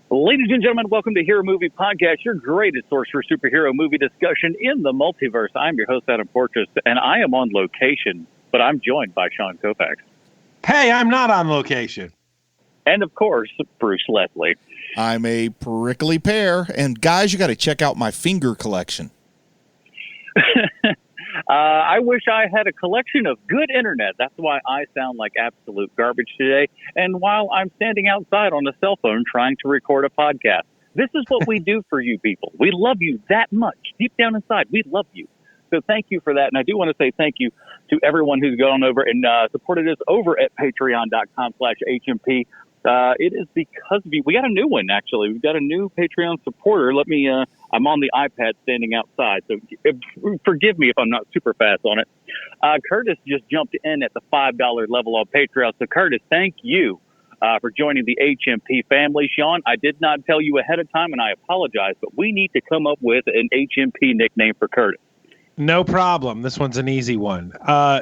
Ladies and gentlemen, welcome to Hero Movie Podcast, your greatest source for superhero movie discussion in the multiverse. I'm your host, Adam Portrais, and I am on location, but I'm joined by Sean Kovacs. Hey, I'm not on location. And, of course, Bruce Leslie. I'm a prickly pear, and guys, you got to check out my finger collection. I wish I had a collection of good internet. That's why I sound like absolute garbage today. And while I'm standing outside on a cell phone trying to record a podcast, this is what we do for you people. We love you that much. Deep down inside, we love you. So thank you for that. And I do want to say thank you to everyone who's gone over and supported us over at patreon.com/HMP. It is because of you. We got a new one, actually. We've got a new Patreon supporter. Let me, I'm on the iPad standing outside, so forgive me if I'm not super fast on it. Curtis just jumped in at the $5 level on Patreon. So, Curtis, thank you for joining the HMP family. Sean, I did not tell you ahead of time, and I apologize, but we need to come up with an HMP nickname for Curtis. No problem. This one's an easy one.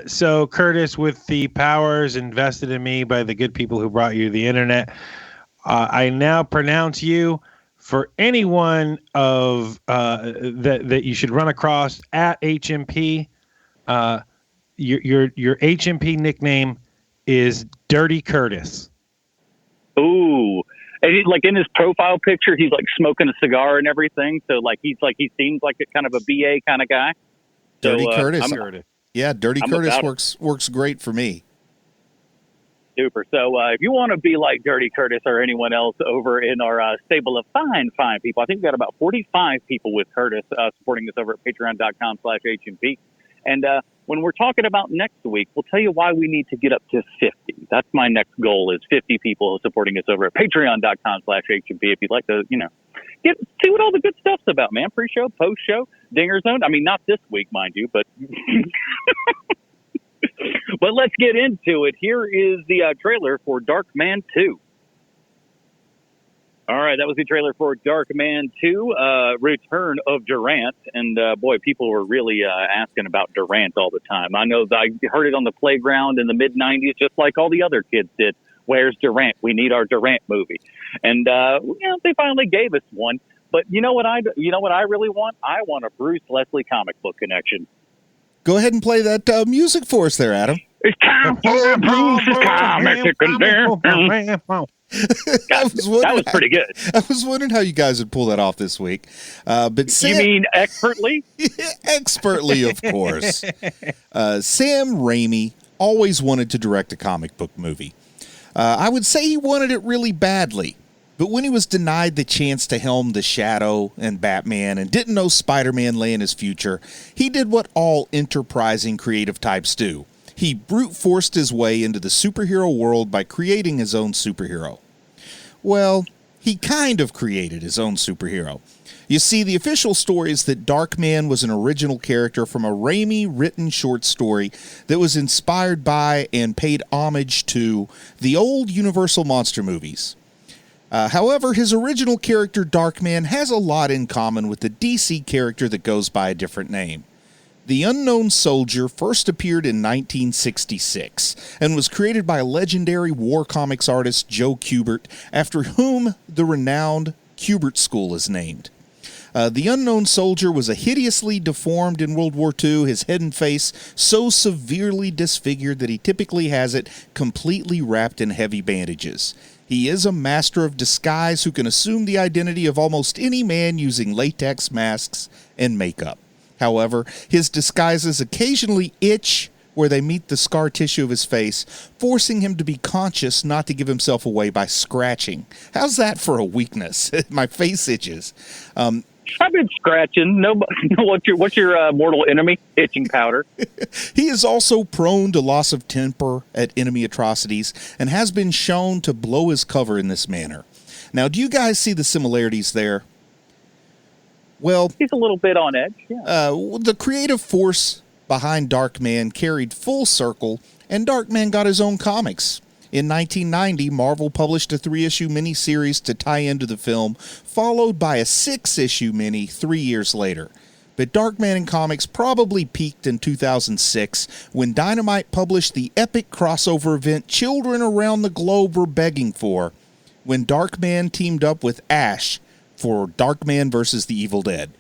So, Curtis, with the powers invested in me by the good people who brought you the internet, I now pronounce you for anyone of that you should run across at HMP. Your HMP nickname is Dirty Curtis. Ooh. And like in his profile picture, he's like smoking a cigar and everything. So he seems like a kind of a BA kind of guy. Dirty So, Curtis. Dirty Curtis works great for me. Super. So if you want to be like Dirty Curtis or anyone else over in our stable of fine people, I think we've got about 45 people with Curtis supporting us over at patreon.com/HMP. And when we're talking about next week, we'll tell you why we need to get up to 50. That's my next goal, is 50 people supporting us over at patreon.com/HMP. If you'd like to, see what all the good stuff's about, man. Pre-show, post-show, Dinger Zone. I mean, not this week, mind you, but but let's get into it. Here is the trailer for Darkman 2. All right, that was the trailer for Darkman 2, Return of Durant. And, boy, people were really asking about Durant all the time. I know that I heard it on the playground in the mid-'90s, just like all the other kids did. Where's Durant? We need our Durant movie. And, they finally gave us one. But you know what I really want? I want a Bruce Leslie comic book connection. Go ahead and play that music for us there, Adam. It's time for Bruce's comic connection. That was pretty good. I was wondering how you guys would pull that off this week. But Sam, you mean expertly? Expertly, of course. Sam Raimi always wanted to direct a comic book movie. I would say he wanted it really badly. But when he was denied the chance to helm The Shadow and Batman and didn't know Spider-Man lay in his future, he did what all enterprising creative types do. He brute forced his way into the superhero world by creating his own superhero. Well, he kind of created his own superhero. You see, the official story is that Darkman was an original character from a Raimi-written short story that was inspired by and paid homage to the old Universal monster movies. However, his original character, Darkman, has a lot in common with the DC character that goes by a different name. The Unknown Soldier first appeared in 1966 and was created by legendary war comics artist Joe Kubert, after whom the renowned Kubert School is named. The Unknown Soldier was a hideously deformed in World War II, his head and face so severely disfigured that he typically has it completely wrapped in heavy bandages. He is a master of disguise who can assume the identity of almost any man using latex masks and makeup. However, his disguises occasionally itch where they meet the scar tissue of his face, forcing him to be conscious not to give himself away by scratching. How's that for a weakness? My face itches. I've been scratching. What's your mortal enemy? Itching powder. He is also prone to loss of temper at enemy atrocities and has been shown to blow his cover in this manner. Now, do you guys see the similarities there? Well, he's a little bit on edge. Yeah. The creative force behind Darkman carried full circle, and Darkman got his own comics. In 1990, Marvel published a 3-issue miniseries to tie into the film, followed by a 6-issue mini 3 years later. But Darkman in comics probably peaked in 2006 when Dynamite published the epic crossover event children around the globe were begging for, when Darkman teamed up with Ash for Darkman versus the Evil Dead.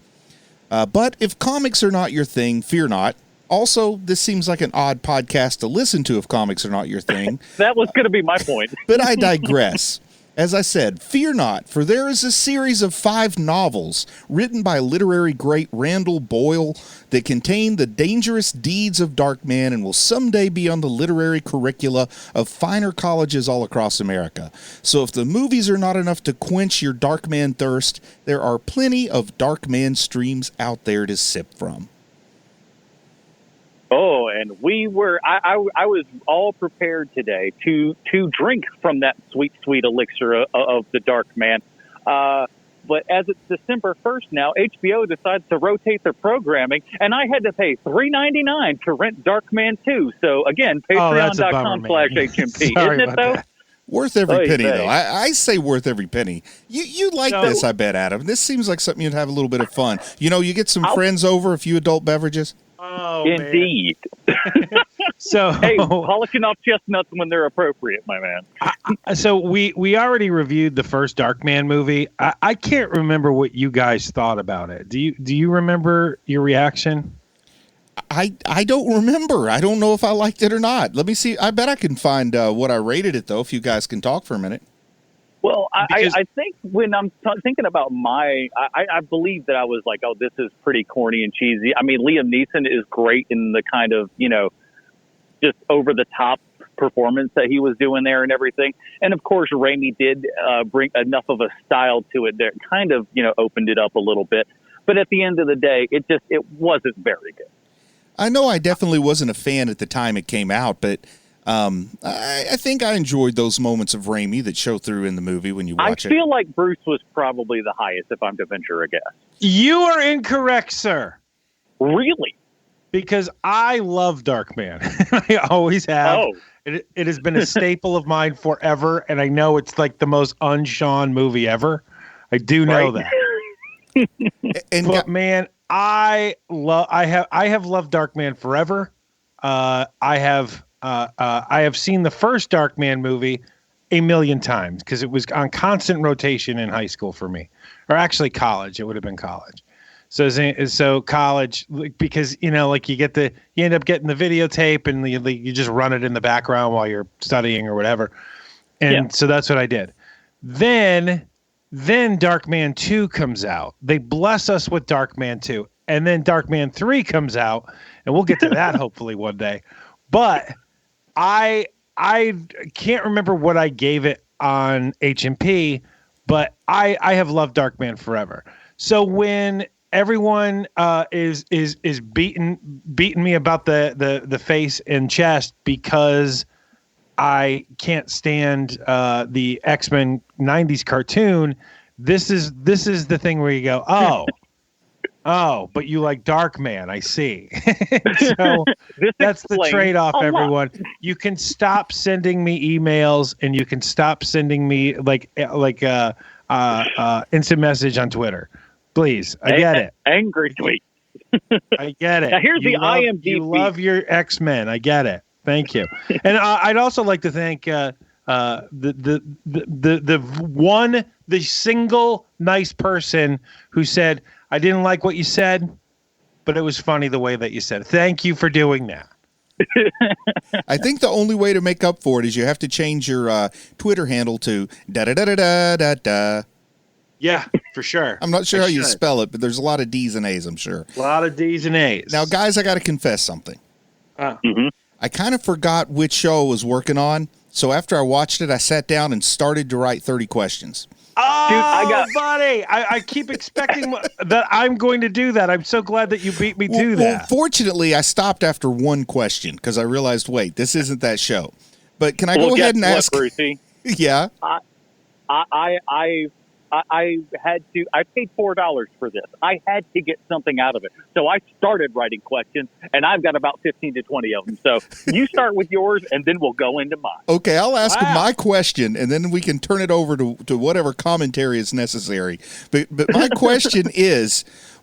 But if comics are not your thing, fear not. Also, this seems like an odd podcast to listen to if comics are not your thing. That was going to be my point. But I digress. As I said, fear not, for there is a series of 5 novels written by literary great Randall Boyle that contain the dangerous deeds of Darkman and will someday be on the literary curricula of finer colleges all across America. So if the movies are not enough to quench your Darkman thirst, there are plenty of Darkman streams out there to sip from. Oh, and I was all prepared today to drink from that sweet, sweet elixir of the Darkman. But as it's December 1st now, HBO decides to rotate their programming, and I had to pay $3.99 to rent Darkman 2. So again, patreon.com/HMP. Isn't it though? Worth every penny, though. I say worth every penny. You like this, I bet, Adam. This seems like something you'd have a little bit of fun. You know, you get some friends over, a few adult beverages. Oh, indeed. So hey, polishing off chestnuts when they're appropriate, my man. So we already reviewed the first Darkman movie. I can't remember what you guys thought about it. Do you remember your reaction? I don't remember. I don't know if I liked it or not. Let me see. I bet I can find what I rated it, though, if you guys can talk for a minute. Well, I think when I'm thinking about I believe that I was like, oh, this is pretty corny and cheesy. I mean, Liam Neeson is great in the kind of, just over-the-top performance that he was doing there and everything. And, of course, Raimi did bring enough of a style to it that kind of, opened it up a little bit. But at the end of the day, it wasn't very good. I know I definitely wasn't a fan at the time it came out, but I think I enjoyed those moments of Raimi that show through in the movie when you watch it. I feel like Bruce was probably the highest, if I'm to venture a guess. You are incorrect, sir. Really? Because I love Darkman. I always have. Oh. It has been a staple of mine forever, and I know it's like the most un-Sean movie ever. I do know that. But man, I have loved Darkman forever. I have seen the first Darkman movie a million times because it was on constant rotation in high school for me, or actually college. It would have been college. So college, because you end up getting the videotape and you just run it in the background while you're studying or whatever. And so that's what I did. Then Darkman 2 comes out. They bless us with Darkman 2. And then Darkman 3 comes out, and we'll get to that hopefully one day. But I can't remember what I gave it on HMP, but I have loved Darkman forever. So when everyone is beating me about the face and chest because I can't stand the X-Men 90s cartoon, this is the thing where you go, oh, but you like Darkman, I see. So that's the trade-off, everyone. You can stop sending me emails and you can stop sending me like instant message on Twitter. Please, I get it. Angry tweet. I get it. Now here's the IMDb. You love your X-Men. I get it. Thank you. And I'd also like to thank the single nice person who said, I didn't like what you said, but it was funny the way that you said it. Thank you for doing that. I think the only way to make up for it is you have to change your Twitter handle to da-da-da-da-da-da-da. Yeah, for sure. I'm not sure how you spell it, but there's a lot of D's and A's, I'm sure. A lot of D's and A's. Now, guys, I got to confess something. I kind of forgot which show I was working on, so after I watched it, I sat down and started to write 30 questions. Oh, buddy, I keep expecting that I'm going to do that. I'm so glad that you beat me to that. Well, fortunately, I stopped after one question because I realized, wait, this isn't that show. But can I go ahead and ask? Brucey? Yeah. I paid $4 for this. I had to get something out of it. So I started writing questions, and I've got about 15 to 20 of them. So you start with yours, and then we'll go into mine. Okay, I'll ask my question, and then we can turn it over to whatever commentary is necessary. But my question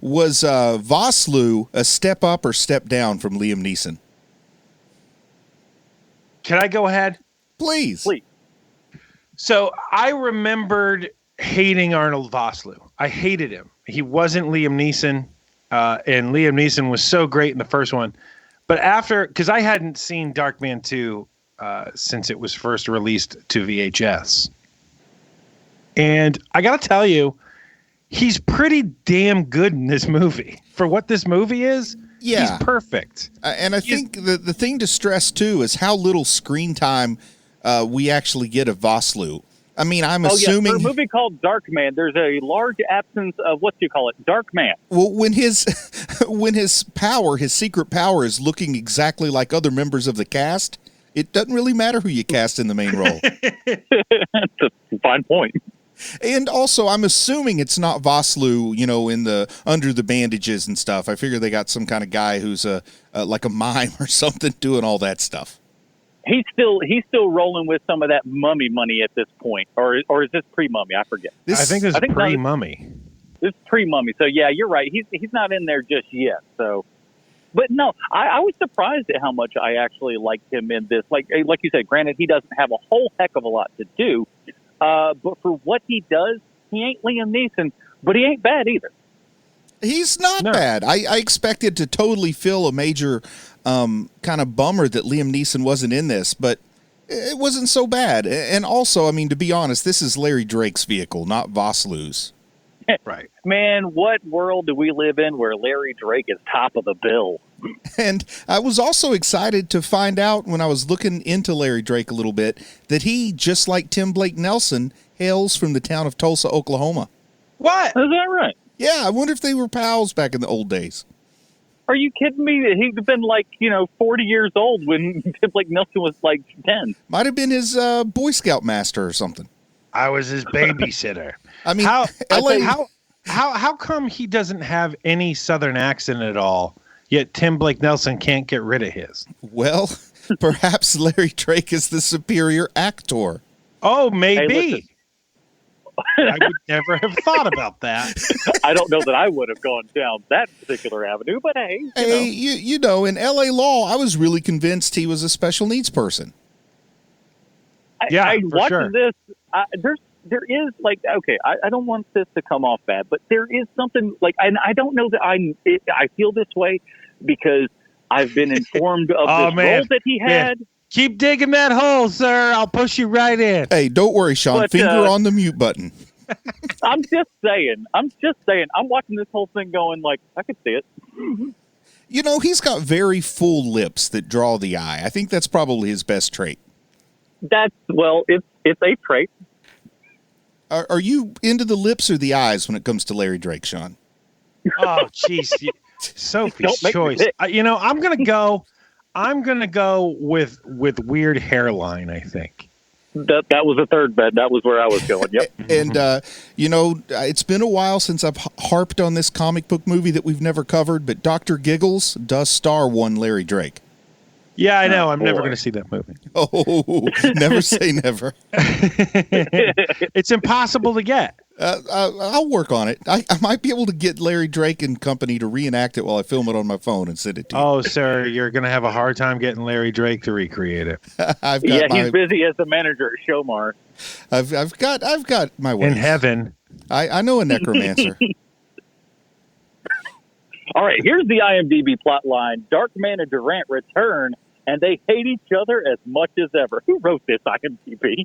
was Vosloo a step up or step down from Liam Neeson? Can I go ahead? Please. So I remembered hating Arnold Vosloo. I hated him. He wasn't Liam Neeson, and Liam Neeson was so great in the first one. But after, because I hadn't seen Darkman 2 since it was first released to VHS. And I got to tell you, he's pretty damn good in this movie. For what this movie is, he's perfect. And I think the thing to stress, too, is how little screen time we actually get of Vosloo. I mean, I'm assuming... for a movie called Darkman, there's a large absence of, Darkman. Well, when his secret power is looking exactly like other members of the cast, it doesn't really matter who you cast in the main role. That's a fine point. And also, I'm assuming it's not Vosloo, in the under the bandages and stuff. I figure they got some kind of guy who's like a mime or something doing all that stuff. He's still rolling with some of that mummy money at this point, or is this pre-mummy? I forget. I think this is pre-mummy. This is pre-mummy. So yeah, you're right. He's not in there just yet. So, but no, I was surprised at how much I actually liked him in this. Like you said, granted, he doesn't have a whole heck of a lot to do. But for what he does, he ain't Liam Neeson, but he ain't bad either. He's not bad. I expected to totally feel a major kind of bummer that Liam Neeson wasn't in this, but it wasn't so bad. And also, I mean, to be honest, this is Larry Drake's vehicle, not Vosloo's. Right. Man, what world do we live in where Larry Drake is top of the bill? And I was also excited to find out when I was looking into Larry Drake a little bit that he, just like Tim Blake Nelson, hails from the town of Tulsa, Oklahoma. What? Is that right? Yeah, I wonder if they were pals back in the old days. Are you kidding me? He'd been 40 years old when Tim Blake Nelson was 10. Might have been his Boy Scout master or something. I was his babysitter. I mean, how come he doesn't have any Southern accent at all, yet Tim Blake Nelson can't get rid of his? Well, perhaps Larry Drake is the superior actor. Oh, maybe. Hey, I would never have thought about that. I don't know that I would have gone down that particular avenue, but hey. You know, in L.A. Law, I was really convinced he was a special needs person. I watching this, there is I don't want this to come off bad, but there is something and I don't know that I feel this way because I've been informed of role that he had. Yeah. Keep digging that hole, sir. I'll push you right in. Hey, don't worry, Sean. Finger on the mute button. I'm just saying. I'm watching this whole thing going I could see it. You know, he's got very full lips that draw the eye. I think that's probably his best trait. It's a trait. Are you into the lips or the eyes when it comes to Larry Drake, Sean? Oh, jeez. Sophie's choice. I'm gonna go with weird hairline, I think. That was a third bet. That was where I was going. Yep. And it's been a while since I've harped on this comic book movie that we've never covered, but Dr. Giggles does star one Larry Drake. Yeah, I know. I'm never going to see that movie. Oh, never say never. It's impossible to get. I'll work on it. I might be able to get Larry Drake and company to reenact it while I film it on my phone and send it to you. Oh, sir, you're going to have a hard time getting Larry Drake to recreate it. He's busy as the manager at Showmar. I've got my way. In heaven. I know a necromancer. All right, here's the IMDb plot line. Darkman and Durant return, and they hate each other as much as ever. Who wrote this IMDb?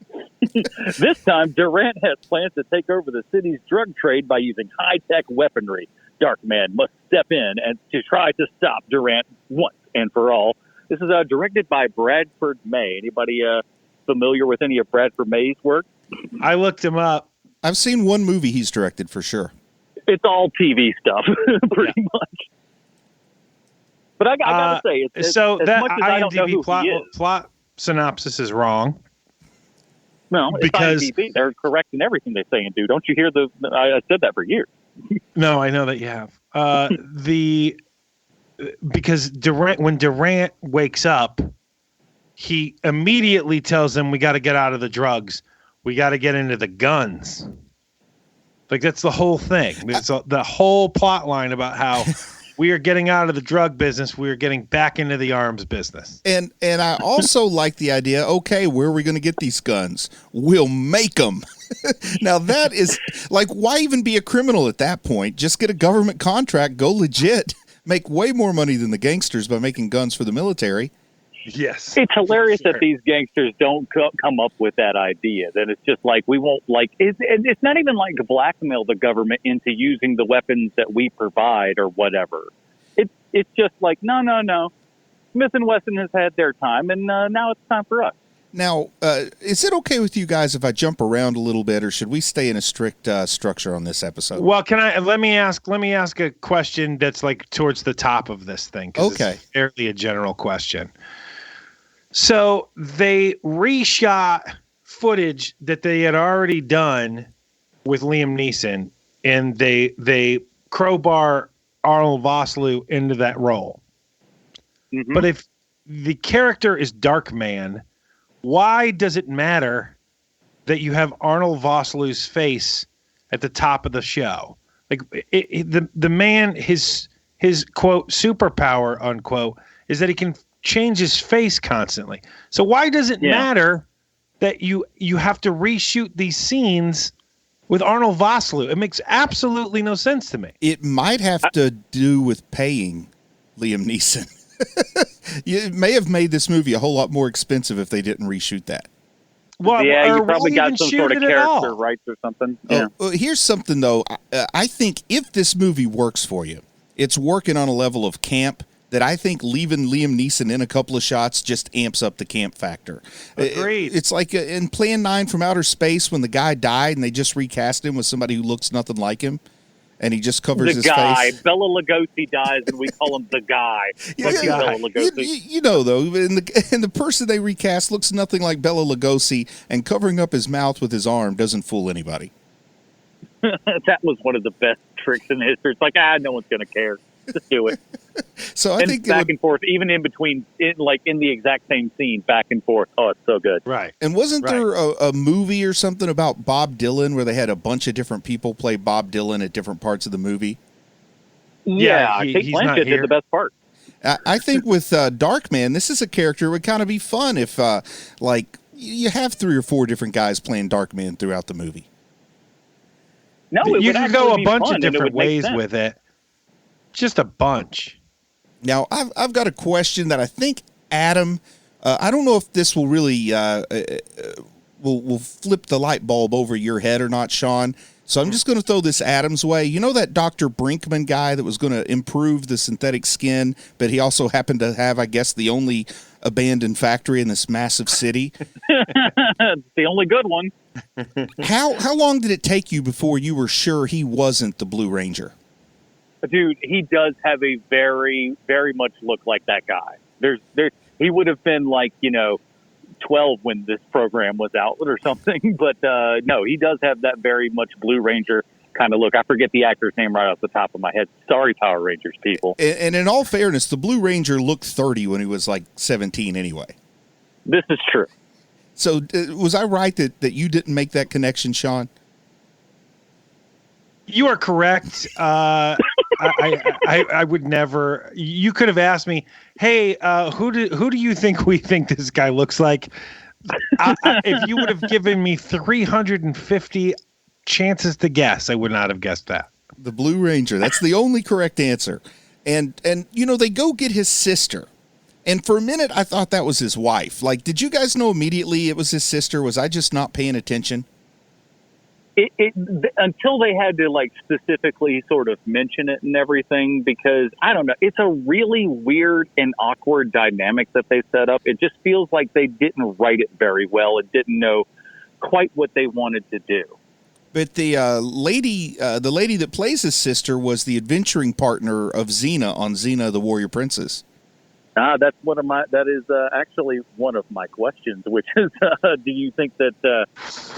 This time, Durant has plans to take over the city's drug trade by using high-tech weaponry. Darkman must step in and to try to stop Durant once and for all. This is directed by Bradford May. Anybody familiar with any of Bradford May's work? I looked him up. I've seen one movie he's directed for sure. It's all TV stuff, pretty much. But I gotta say, it's so as that much as I don't know who plot synopsis is wrong. No, it's because IMDb. They're correcting everything they say and do. Don't you hear I said that for years. No, I know that you have. Because when Durant wakes up, he immediately tells them, "We got to get out of the drugs. We got to get into the guns." Like, that's the whole thing. It's the whole plot line about how We are getting out of the drug business. We are getting back into the arms business. And I also like the idea, okay, where are we going to get these guns? We'll make them. Now, that is, like, why even be a criminal at that point? Just get a government contract, go legit, make way more money than the gangsters by making guns for the military. Yes. It's hilarious that these gangsters don't come up with that idea. That it's just like, we won't, like, it's not even like to blackmail the government into using the weapons that we provide or whatever. It's just like, no. Smith & Wesson has had their time, and now it's time for us. Now, is it okay with you guys if I jump around a little bit, or should we stay in a strict structure on this episode? Well, let me ask a question that's like towards the top of this thing. Okay. It's fairly a general question. So they reshot footage that they had already done with Liam Neeson, and they crowbar Arnold Vosloo into that role. Mm-hmm. But if the character is Darkman, why does it matter that you have Arnold Vosloo's face at the top of the show? Like the man, his quote superpower unquote is that he can change his face constantly. So why does it matter that you have to reshoot these scenes with Arnold Vosloo? It makes absolutely no sense to me. It might have to do with paying Liam Neeson. It may have made this movie a whole lot more expensive if they didn't reshoot that. Well, you probably got some sort of character rights or something. Yeah. Here's something, though. I think if this movie works for you, it's working on a level of camp that I think leaving Liam Neeson in a couple of shots just amps up the camp factor. Agreed. It's like in Plan 9 from Outer Space when the guy died and they just recast him with somebody who looks nothing like him. And he just covers his face. Bela Lugosi dies, and we call him the guy. Bela Lugosi. You know, though, and the person they recast looks nothing like Bela Lugosi, and covering up his mouth with his arm doesn't fool anybody. That was one of the best tricks in history. It's like, no one's going to care. Just do it. So I think back and forth, even in between, in the exact same scene, back and forth. Oh, it's so good. Right. And wasn't there a movie or something about Bob Dylan where they had a bunch of different people play Bob Dylan at different parts of the movie? Yeah, Kate Blanchett did the best part. I think with Darkman, this is a character that would kind of be fun if, you have 3 or 4 different guys playing Darkman throughout the movie. No, you can go a bunch of different ways with it. Just a bunch. Now, I've got a question that I think Adam, I don't know if this will really will flip the light bulb over your head or not, Sean. So I'm just going to throw this Adam's way. You know that Dr. Brinkman guy that was going to improve the synthetic skin, but he also happened to have, I guess, the only abandoned factory in this massive city? It's the only good one. How long did it take you before you were sure he wasn't the Blue Ranger? Dude, he does have a very, very much look like that guy. He would have been 12 when this program was out or something. But no, he does have that very much Blue Ranger kind of look. I forget the actor's name right off the top of my head. Sorry, Power Rangers people. And in all fairness, the Blue Ranger looked 30 when he was 17 anyway. This is true. So was I right that you didn't make that connection, Sean? You are correct. I would never. You could have asked me, "Hey, who do you think we think this guy looks like?" If you would have given me 350 chances to guess, I would not have guessed that. The Blue Ranger. That's the only correct answer. And they go get his sister. And for a minute, I thought that was his wife. Did you guys know immediately it was his sister? Was I just not paying attention? Until they had to specifically sort of mention it and everything, because I don't know, it's a really weird and awkward dynamic that they set up. It just feels like they didn't write it very well and didn't know quite what they wanted to do. But the lady that plays his sister was the adventuring partner of Xena on Xena the Warrior Princess. That's that is actually one of my questions, which is, do you think that,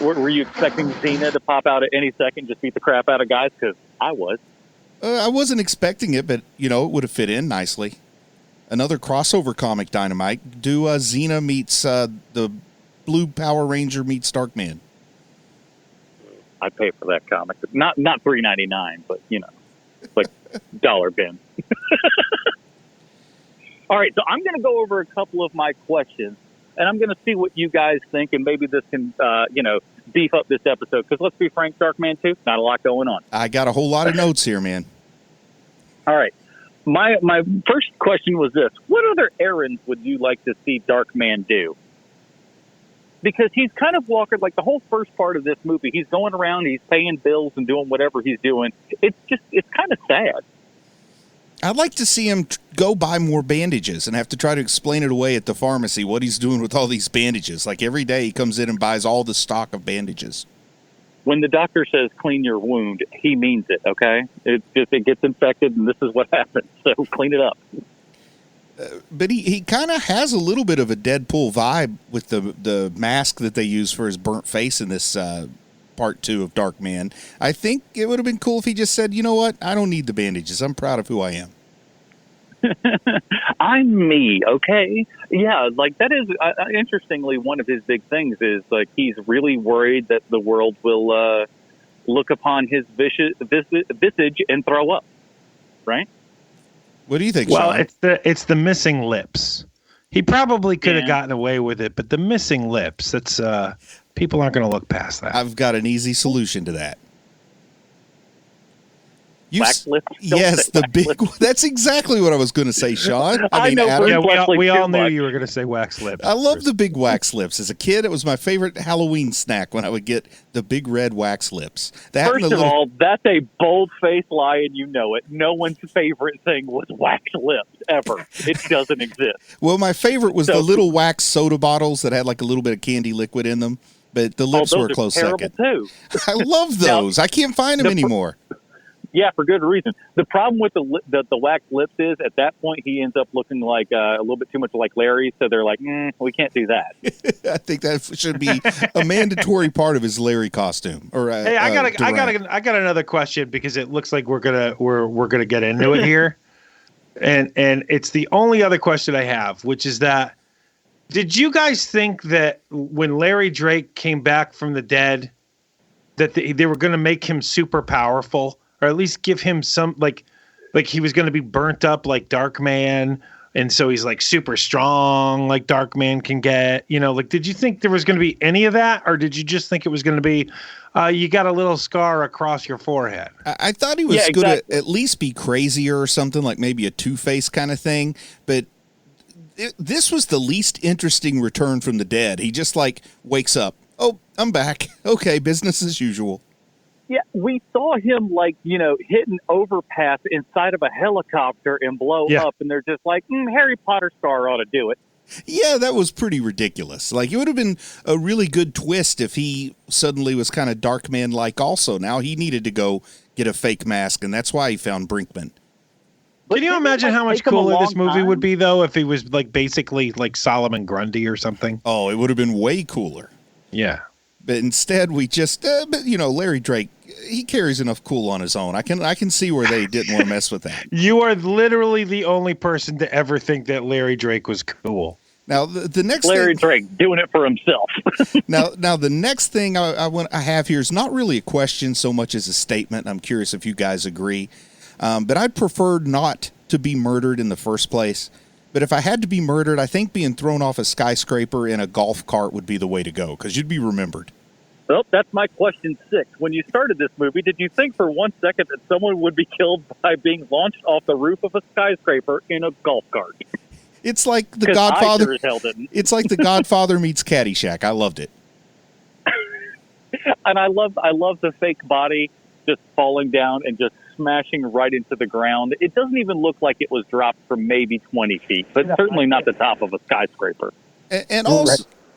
were you expecting Xena to pop out at any second, just beat the crap out of guys? Because I was. I wasn't expecting it, but, it would have fit in nicely. Another crossover comic, Dynamite. Do Xena meets the Blue Power Ranger meets Darkman. I'd pay for that comic. Not $3.99, but, like $1 bin. All right, so I'm going to go over a couple of my questions, and I'm going to see what you guys think, and maybe this can, beef up this episode. Because let's be frank, Darkman 2, not a lot going on. I got a whole lot of notes here, man. All right. My first question was this. What other errands would you like to see Darkman do? Because he's kind of walking, like the whole first part of this movie, he's going around, he's paying bills and doing whatever he's doing. It's kind of sad. I'd like to see him go buy more bandages and have to try to explain it away at the pharmacy what he's doing with all these bandages. Like every day he comes in and buys all the stock of bandages. When the doctor says clean your wound, he means it, okay? It's just it gets infected and this is what happens. So clean it up. But he kind of has a little bit of a Deadpool vibe with the mask that they use for his burnt face in this part 2 of Darkman. I think it would have been cool if he just said, you know what? I don't need the bandages. I'm proud of who I am. I'm me, okay? Yeah, like that is, interestingly, one of his big things is like he's really worried that the world will look upon his visage and throw up, right? What do you think, Well, Sean? it's the missing lips. He probably could have gotten away with it, but the missing lips, that's people aren't going to look past that. I've got an easy solution to that. Wax lips? Yes, the big. That's exactly what I was going to say, Sean. I know, Adam, Yeah, we all knew much. you were going to say wax lips. I love the big wax lips. As a kid, it was my favorite Halloween snack when I would get the big red wax lips. First of all, that's a bold-faced lie, and you know it. No one's favorite thing was wax lips, ever. It doesn't exist. Well, my favorite was the little wax soda bottles that had like a little bit of candy liquid in them, but the lips were a close second. Too. I love those. I can't find them anymore. Yeah, for good reason. The problem with the wax lips is at that point he ends up looking like a little bit too much like Larry, so they're like, we can't do that. I think that should be a mandatory part of his Larry costume. Or hey, I got another question because it looks like we're gonna get into it here, and it's the only other question I have, which is that did you guys think that when Larry Drake came back from the dead, that they were going to make him super powerful? Or at least give him some like he was going to be burnt up like Darkman, and so he's like super strong like Darkman can get. Like did you think there was going to be any of that, or did you just think it was going to be you got a little scar across your forehead? I thought he was going to at least be crazier or something, like maybe a Two-Face kind of thing. But this was the least interesting return from the dead. He just like wakes up. Oh, I'm back. Okay, business as usual. Yeah, we saw him hit an overpass inside of a helicopter and blow up, and they're just like, Harry Potter star ought to do it. Yeah, that was pretty ridiculous. Like, it would have been a really good twist if he suddenly was kind of Darkman-like also. Now he needed to go get a fake mask, and that's why he found Brinkman. Can you imagine how much cooler this movie would be, though, if he was basically like Solomon Grundy or something? Oh, it would have been way cooler. Yeah. But instead, we just, Larry Drake, he carries enough cool on his own. I can see where they didn't want to mess with that. You are literally the only person to ever think that Larry Drake was cool. Now, the next Larry Drake doing it for himself. now, the next thing I have here is not really a question so much as a statement. I'm curious if you guys agree. But I'd prefer not to be murdered in the first place. But if I had to be murdered, I think being thrown off a skyscraper in a golf cart would be the way to go, because you'd be remembered. Well, that's my question 6. When you started this movie, did you think for 1 second that someone would be killed by being launched off the roof of a skyscraper in a golf cart? It's like The Godfather. I sure as hell didn't. It's like The Godfather meets Caddyshack. I loved it. And I love the fake body just falling down and just smashing right into the ground. It doesn't even look like it was dropped from maybe 20 feet, but certainly not the top of a skyscraper. And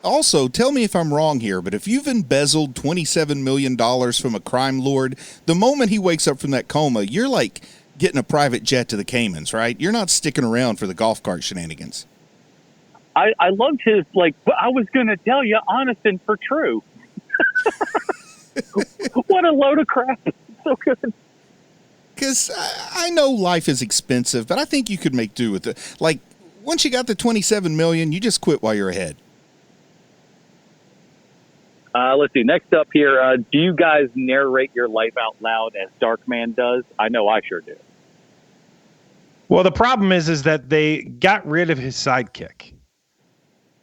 also, tell me if I'm wrong here, but if you've embezzled $27 million from a crime lord, the moment he wakes up from that coma, you're like getting a private jet to the Caymans, right? You're not sticking around for the golf cart shenanigans. I loved his, I was going to tell you, honest and for true. What a load of crap. So good. Because I know life is expensive, but I think you could make do with it. Like, once you got the $27 million, you just quit while you're ahead. Let's see. Next up here, do you guys narrate your life out loud as Darkman does? I know I sure do. Well, the problem is that they got rid of his sidekick.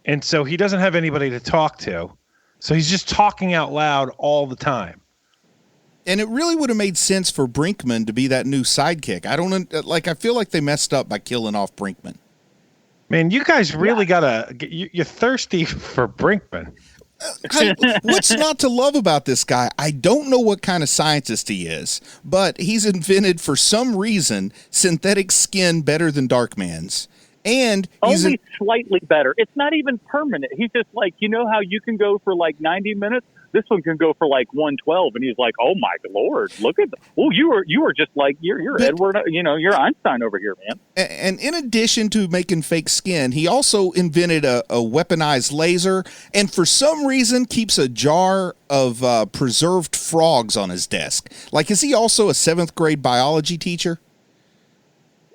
And so he doesn't have anybody to talk to. So he's just talking out loud all the time. And it really would have made sense for Brinkman to be that new sidekick. I feel like they messed up by killing off Brinkman. Man, you guys really you're thirsty for Brinkman. What's not to love about this guy? I don't know what kind of scientist he is, but he's invented, for some reason, synthetic skin better than Darkman's. And he's only slightly better. It's not even permanent. He's just like, you know how you can go for like 90 minutes? This one can go for like 112. And he's like, oh my Lord, look at you were just like, you're Edward, you're Einstein over here, man. And in addition to making fake skin, he also invented a weaponized laser, and for some reason keeps a jar of preserved frogs on his desk. Like, is he also a 7th grade biology teacher?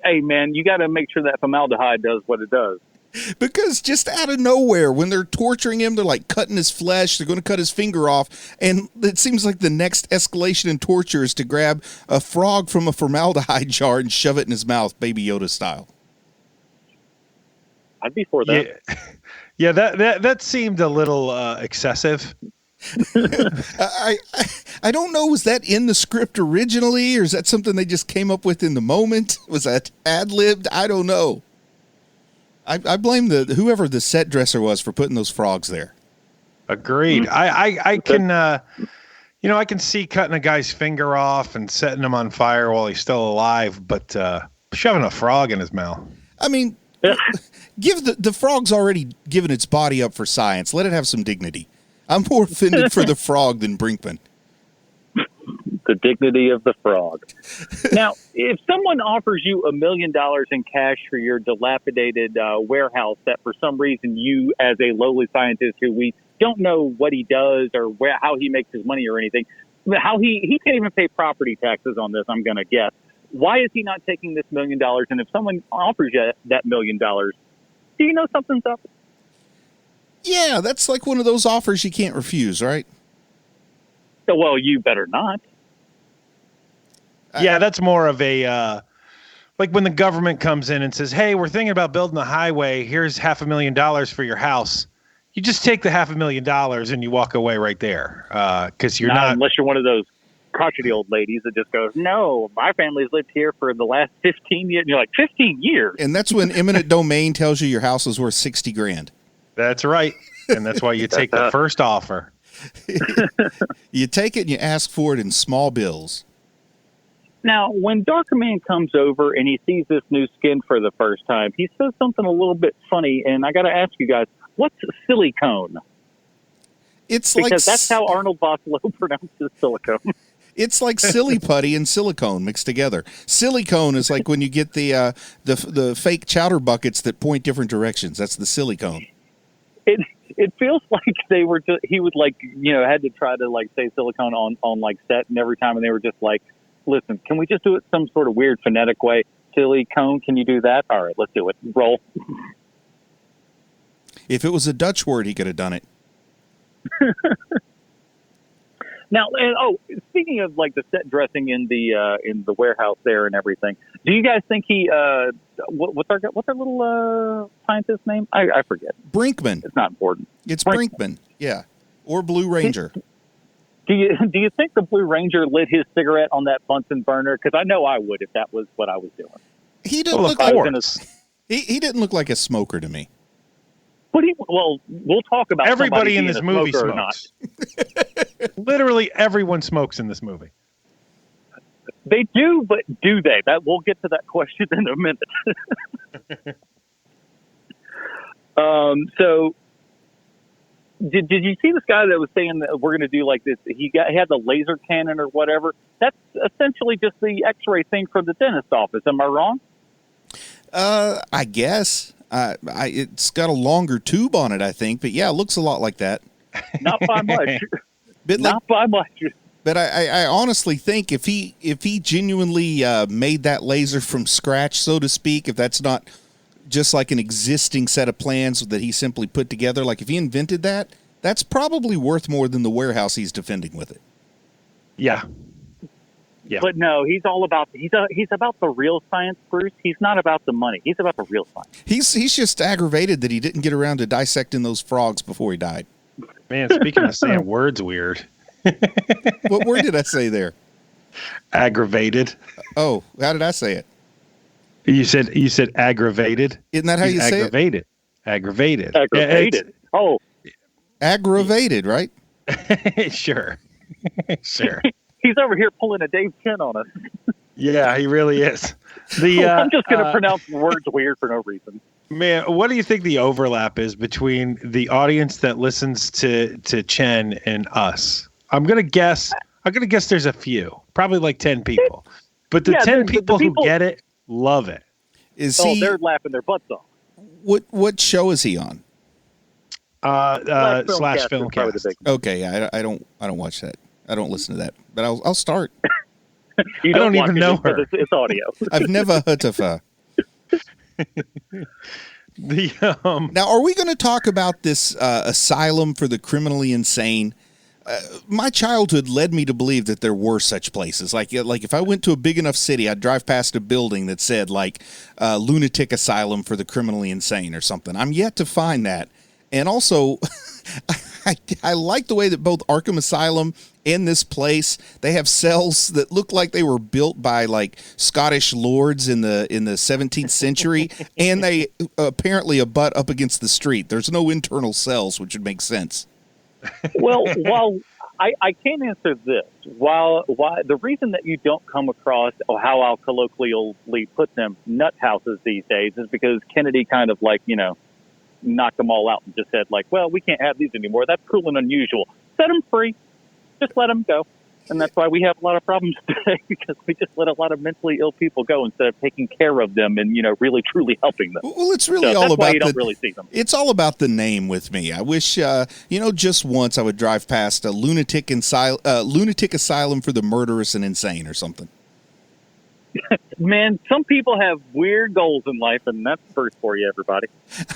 Hey, man, you got to make sure that formaldehyde does what it does. Because just out of nowhere, when they're torturing him, they're like cutting his flesh. They're going to cut his finger off. And it seems like the next escalation in torture is to grab a frog from a formaldehyde jar and shove it in his mouth, Baby Yoda style. I'd be for that. Yeah, that seemed a little excessive. I don't know. Was that in the script originally, or is that something they just came up with in the moment? Was that ad-libbed? I don't know. I blame whoever the set dresser was for putting those frogs there. Agreed. I can I can see cutting a guy's finger off and setting him on fire while he's still alive, but shoving a frog in his mouth. I mean, give the frog's already given its body up for science. Let it have some dignity. I'm more offended for the frog than Brinkman. The dignity of the frog. Now, if someone offers you $1 million in cash for your dilapidated warehouse that for some reason you, as a lowly scientist who we don't know what he does or how he makes his money or anything, how he can't even pay property taxes on this, I'm going to guess. Why is he not taking this $1 million? And if someone offers you that $1 million, do you know something's up? Yeah, that's like one of those offers you can't refuse, right? Well, you better not. Yeah, that's more of a like when the government comes in and says, "Hey, we're thinking about building a highway. Here's $500,000 for your house." You just take the $500,000 and you walk away right there because you're not unless you're one of those crotchety old ladies that just goes, "No, my family's lived here for the last 15 years." And you're like, 15 years? And that's when eminent domain tells you your house is worth $60,000. That's right, and that's why you take the first offer. You take it and you ask for it in small bills. Now, when Darkman comes over and he sees this new skin for the first time, he says something a little bit funny, and I got to ask you guys, what's silicone? Because that's how Arnold Vosloo pronounces silicone. It's like silly putty and silicone mixed together. Silicone is like when you get the fake chowder buckets that point different directions. That's the silicone. It feels like they were he would had to try to say silicone on set, and every time, and they were just like, listen, can we just do it some sort of weird phonetic way? Silicone, can you do that? All right, let's do it. Roll. If it was a Dutch word, he could have done it. Now, speaking of the set dressing in the warehouse there and everything, do you guys think he what's our little scientist name? I forget. Brinkman. It's not important. It's Brinkman. Yeah, or Blue Ranger. Do you think the Blue Ranger lit his cigarette on that Bunsen burner? Because I know I would if that was what I was doing. He didn't look he didn't look like a smoker to me. But we'll talk about everybody in this movie smokes. Literally everyone smokes in this movie. They do, but do they? We'll get to that question in a minute. So did you see this guy that was saying that we're going to do this? He had the laser cannon or whatever. That's essentially just the X-ray thing from the dentist office. Am I wrong? I guess. It's got a longer tube on it, I think, but yeah, it looks a lot like that. Not by much. Not by much. But I honestly think if he genuinely made that laser from scratch, so to speak, if that's not just like an existing set of plans that he simply put together, like if he invented that, that's probably worth more than the warehouse he's defending with it. Yeah. Yeah. But no, he's about the real science, Bruce. He's not about the money. He's about the real science. He's just aggravated that he didn't get around to dissecting those frogs before he died. Man, speaking of saying words weird. What word did I say there? Aggravated. Oh, how did I say it? You said aggravated. Isn't that how you say it? Aggravated. Aggravated. Oh, aggravated, right? Sure. Sure. He's over here pulling a Dave Chen on us. Yeah, he really is. I'm just going to pronounce words weird for no reason. Man, what do you think the overlap is between the audience that listens to Chen and us? I'm gonna guess there's a few, probably like 10 people. But the 10 people who get it love it. They're laughing their butts off. What show is he on? Slash Filmcast. Okay, yeah, I don't watch that. I don't listen to that, but I'll start. I don't even know her. It's audio. I've never heard of her. Now, are we going to talk about this asylum for the criminally insane? My childhood led me to believe that there were such places. Like if I went to a big enough city, I'd drive past a building that said like lunatic asylum for the criminally insane or something. I'm yet to find that. And also, I like the way that both Arkham Asylum and this place, they have cells that look like they were built by like Scottish lords in the 17th century, and they apparently abut up against the street. There's no internal cells, which would make sense. Well, while I can answer this, while the reason that you don't come across, or how I'll colloquially put them, nut houses these days, is because Kennedy kind of like, knocked them all out and just said like, well, we can't have these anymore. That's cruel and unusual. Set them free. Just let them go. And that's why we have a lot of problems today, because we just let a lot of mentally ill people go instead of taking care of them and, really, truly helping them. Well, it's really all about you don't really see them. It's all about the name with me. I wish, just once I would drive past a lunatic asylum for the murderous and insane or something. Man, some people have weird goals in life, and that's first for you, everybody.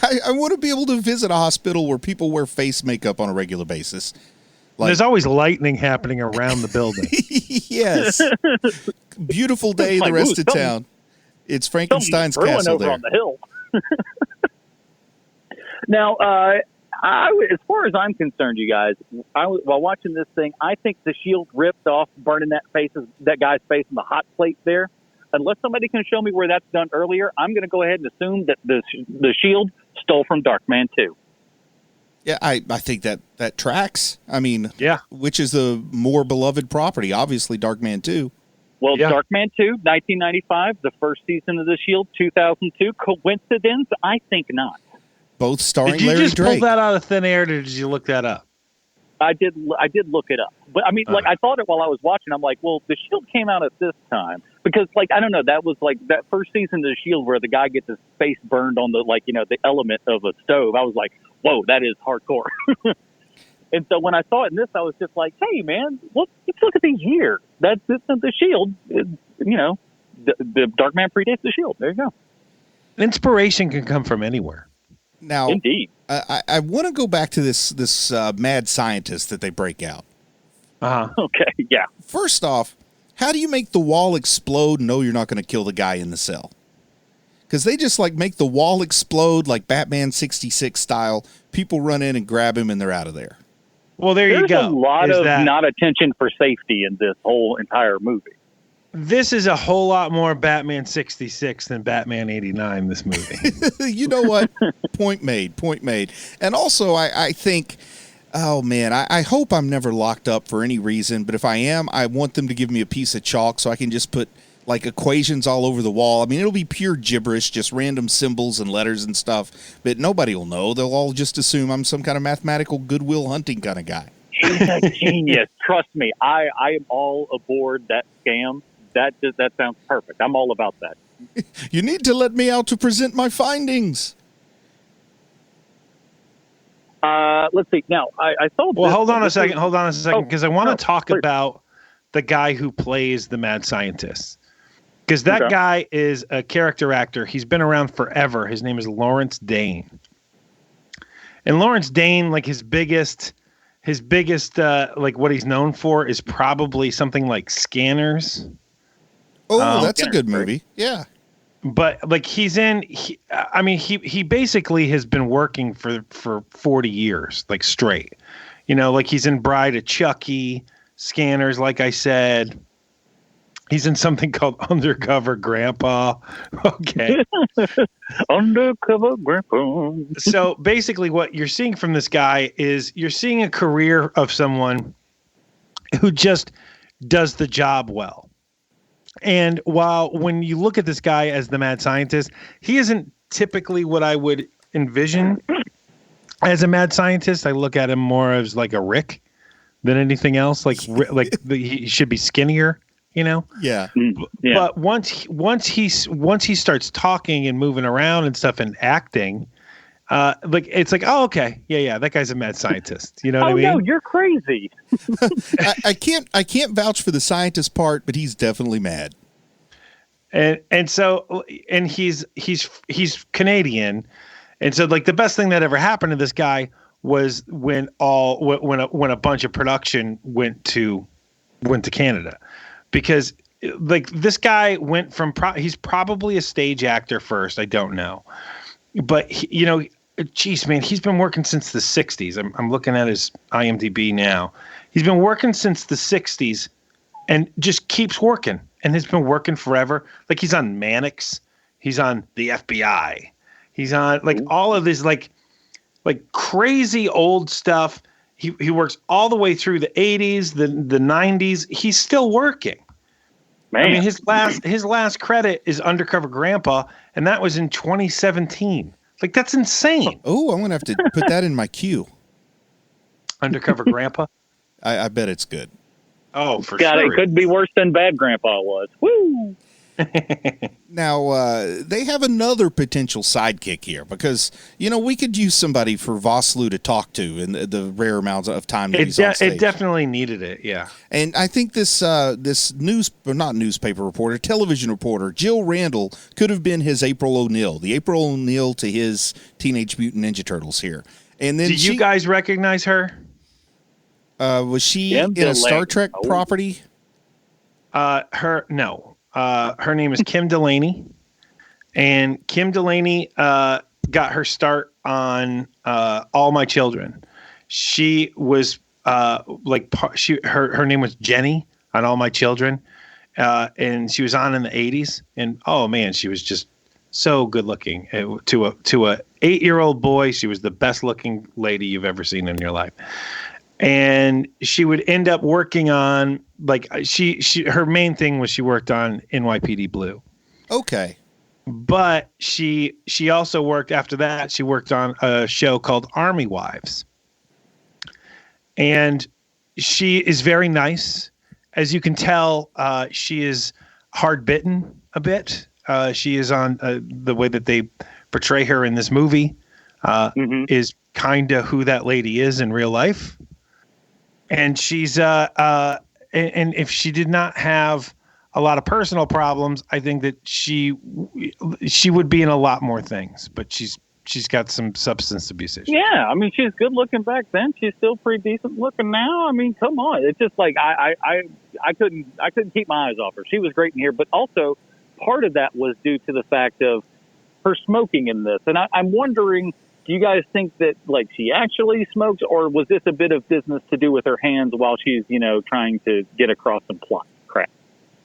I want to be able to visit a hospital where people wear face makeup on a regular basis. There's always lightning happening around the building. Yes. Beautiful day in the rest of town. It's Frankenstein's castle there. On the hill. Now, as far as I'm concerned, you guys, while watching this thing, I think the shield ripped off, burning that guy's face in the hot plate there. Unless somebody can show me where that's done earlier, I'm going to go ahead and assume that the shield stole from Darkman 2. Yeah, I think that tracks. I mean, yeah. Which is the more beloved property? Obviously, Darkman 2. Well, yeah. Darkman 2, 1995, the first season of The Shield, 2002. Coincidence? I think not. Both starring Larry Drake. Did you just pull that out of thin air, or did you look that up? I did look it up. But, I mean, I thought it while I was watching. I'm like, well, The Shield came out at this time. Because, I don't know, that was, that first season of The Shield where the guy gets his face burned on the, the element of a stove. I was like, whoa, that is hardcore. And so when I saw it in this, I was just like, hey, man, let's look at these years. That's The Shield. The Darkman predates The Shield. There you go. Inspiration can come from anywhere. Now, indeed. I want to go back to this mad scientist that they break out. Okay, yeah. First off, how do you make the wall explode and know you're not going to kill the guy in the cell? Because they just make the wall explode like Batman 66 style. People run in and grab him and they're out of there. Well, you go. There's a lot of not attention for safety in this whole entire movie. This is a whole lot more Batman 66 than Batman 89, this movie. You know what? Point made. And also, I think, oh, man, I hope I'm never locked up for any reason. But if I am, I want them to give me a piece of chalk so I can just put, equations all over the wall. I mean, it'll be pure gibberish, just random symbols and letters and stuff. But nobody will know. They'll all just assume I'm some kind of mathematical Goodwill Hunting kind of guy. He's a genius. Trust me. I am all aboard that scam. That sounds perfect. I'm all about that. You need to let me out to present my findings. Let's see. Now, I saw. Well, hold on a second, because I want to talk about the guy who plays the mad scientist. Because that guy is a character actor. He's been around forever. His name is Lawrence Dane. And Lawrence Dane, his biggest his biggest like what he's known for is probably something like Scanners. Oh, that's a good movie. Yeah. But like he basically has been working for 40 years, like straight. Like he's in Bride of Chucky, Scanners, like I said. He's in something called Undercover Grandpa. Okay. Undercover Grandpa. So basically what you're seeing from this guy is you're seeing a career of someone who just does the job well. And when you look at this guy as the mad scientist, he isn't typically what I would envision as a mad scientist. I look at him more as like a Rick than anything else. He should be skinnier. Yeah. Yeah. But once he starts talking and moving around and stuff and acting, it's like, oh, okay, yeah, that guy's a mad scientist. You know what I mean? Oh no, you're crazy. I can't vouch for the scientist part, but he's definitely mad. And he's Canadian, and so like the best thing that ever happened to this guy was when a bunch of production went to Canada. Because like this guy went from he's probably a stage actor first. I don't know, but geez, man, he's been working since the 60s. I'm looking at his IMDb now. He's been working since the 60s and just keeps working and has been working forever. Like he's on Mannix. He's on the FBI. He's on like all of this like crazy old stuff. He works all the way through the 80s, the 90s. He's still working. Man. I mean, his last credit is Undercover Grandpa, and that was in 2017. Like, that's insane. Oh, I'm going to have to put that in my queue. Undercover Grandpa? I bet it's good. Oh, for sure. It could be worse than Bad Grandpa was. Woo! Now, they have another potential sidekick here because, we could use somebody for Vosloo to talk to in the rare amounts of time that he's on stage. It definitely needed it, yeah. And I think this not newspaper reporter, television reporter, Jill Randall, could have been his April O'Neil, the April O'Neil to his Teenage Mutant Ninja Turtles here. And then do you guys recognize her? Was she in a Star Trek property? No. Her name is Kim Delaney, and Kim Delaney got her start on All My Children. She was her name was Jenny on All My Children, and she was on in the 80s. And oh man, she was just so good looking. To a 8-year-old boy, she was the best looking lady you've ever seen in your life. And she would end up working on her main thing was she worked on NYPD Blue. Okay. But she also worked after that. She worked on a show called Army Wives. And she is very nice. As you can tell, she is hard bitten a bit. She is on the way that they portray her in this movie is kind of who that lady is in real life. And she's and if she did not have a lot of personal problems, I think that she would be in a lot more things. But she's got some substance abuse issues. Yeah, I mean, she's good looking back then. She's still pretty decent looking now. I mean, come on, it's just like I couldn't keep my eyes off her. She was great in here, but also part of that was due to the fact of her smoking in this, and I'm wondering. Do you guys think that she actually smokes, or was this a bit of business to do with her hands while she's, trying to get across some plot crap?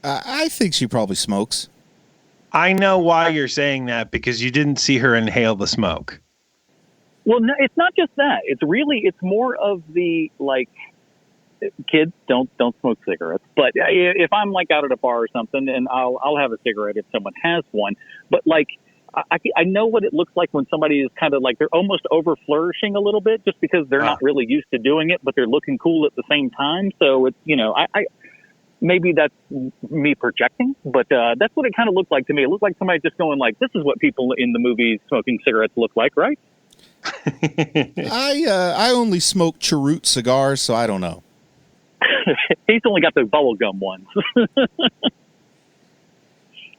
I think she probably smokes. I know why you're saying that because you didn't see her inhale the smoke. Well, no, it's not just that. It's more of the kids don't smoke cigarettes. But if I'm out at a bar or something, and I'll have a cigarette if someone has one. But I know what it looks like when somebody is kind of they're almost over flourishing a little bit just because they're not really used to doing it, but they're looking cool at the same time. So it's, I maybe that's me projecting, but that's what it kind of looked like to me. It looked like somebody just going this is what people in the movies smoking cigarettes look like, right? I only smoke cheroot cigars, so I don't know. He's only got the bubblegum ones.